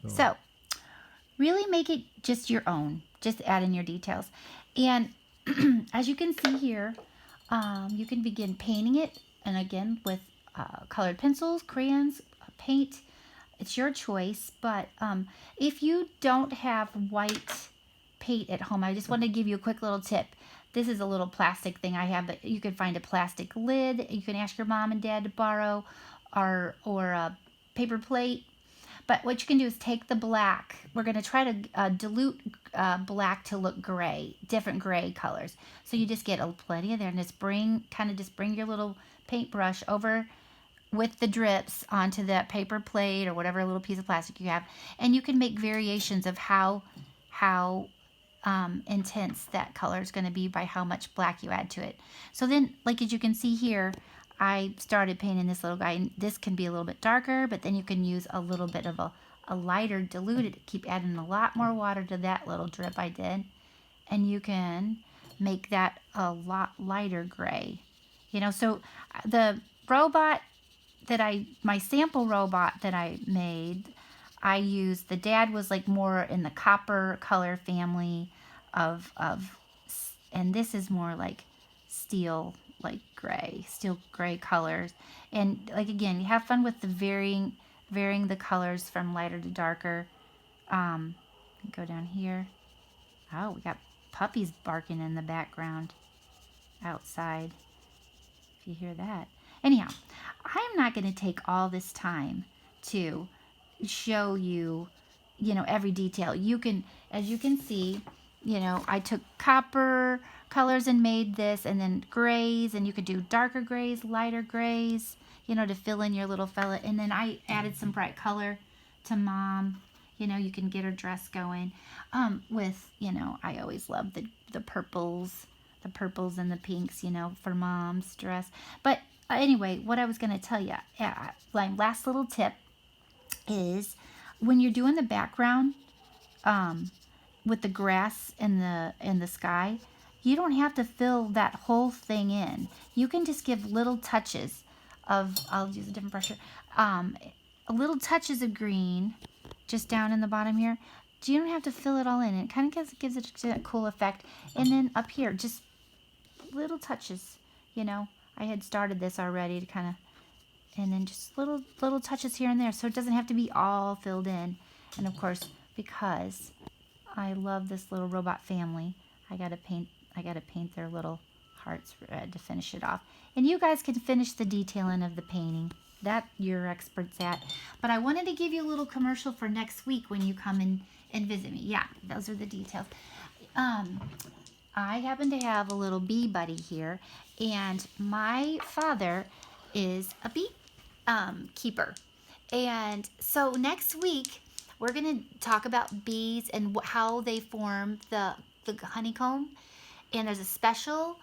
So really make it just your own. Just add in your details. And as you can see here, you can begin painting it. And again, with colored pencils, crayons, paint. It's your choice. But if you don't have white paint at home, I just want to give you a quick little tip. This is a little plastic thing I have, but you can find a plastic lid. You can ask your mom and dad to borrow, or a paper plate. But what you can do is take the black. We're going to try to dilute black to look gray, different gray colors. So you just get plenty of there, and just bring your little paintbrush over with the drips onto that paper plate or whatever little piece of plastic you have, and you can make variations of how intense that color is going to be by how much black you add to it. So then, like as you can see here, I started painting this little guy, and this can be a little bit darker, but then you can use a little bit of a lighter diluted. Keep adding a lot more water to that little drip I did, and you can make that a lot lighter gray. You know, so the robot my sample robot that I made, I used, the dad was like more in the copper color family of, and this is more like steel, like steel gray colors. And like, again, you have fun with the varying the colors from lighter to darker. Go down here. Oh, we got puppies barking in the background outside, if you hear that. Anyhow, I'm not going to take all this time to show you, every detail. You can, as you can see, I took copper colors and made this, and then grays, and you could do darker grays, lighter grays, to fill in your little fella. And then I added some bright color to Mom. You can get her dress going with, I always love the purples and the pinks, for Mom's dress. But anyway, what I was going to tell you, my last little tip is when you're doing the background with the grass and the sky, you don't have to fill that whole thing in. You can just give little touches of, I'll use a different brush here, little touches of green just down in the bottom here. You don't have to fill it all in. It kind of gives it a cool effect. And then up here, just little touches, I had started this already to kind of, and then just little touches here and there, so it doesn't have to be all filled in. And of course, because I love this little robot family, I gotta paint their little hearts red to finish it off. And you guys can finish the detailing of the painting. That you're experts at. But I wanted to give you a little commercial for next week when you come and visit me. Yeah, those are the details. I happen to have a little bee buddy here, and my father is a bee keeper. And so next week, we're going to talk about bees and how they form the honeycomb. And there's a special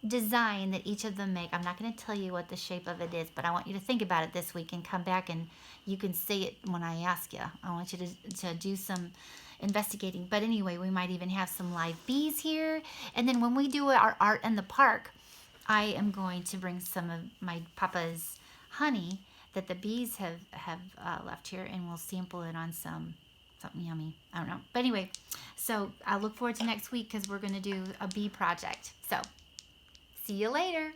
design that each of them make. I'm not going to tell you what the shape of it is, but I want you to think about it this week and come back and you can say it when I ask you. I want you to do some investigating. But anyway, we might even have some live bees here. And then when we do our art in the park, I am going to bring some of my papa's honey that the bees have left here, and we'll sample it on something yummy. I don't know. But anyway, so I look forward to next week because we're going to do a bee project. So see you later.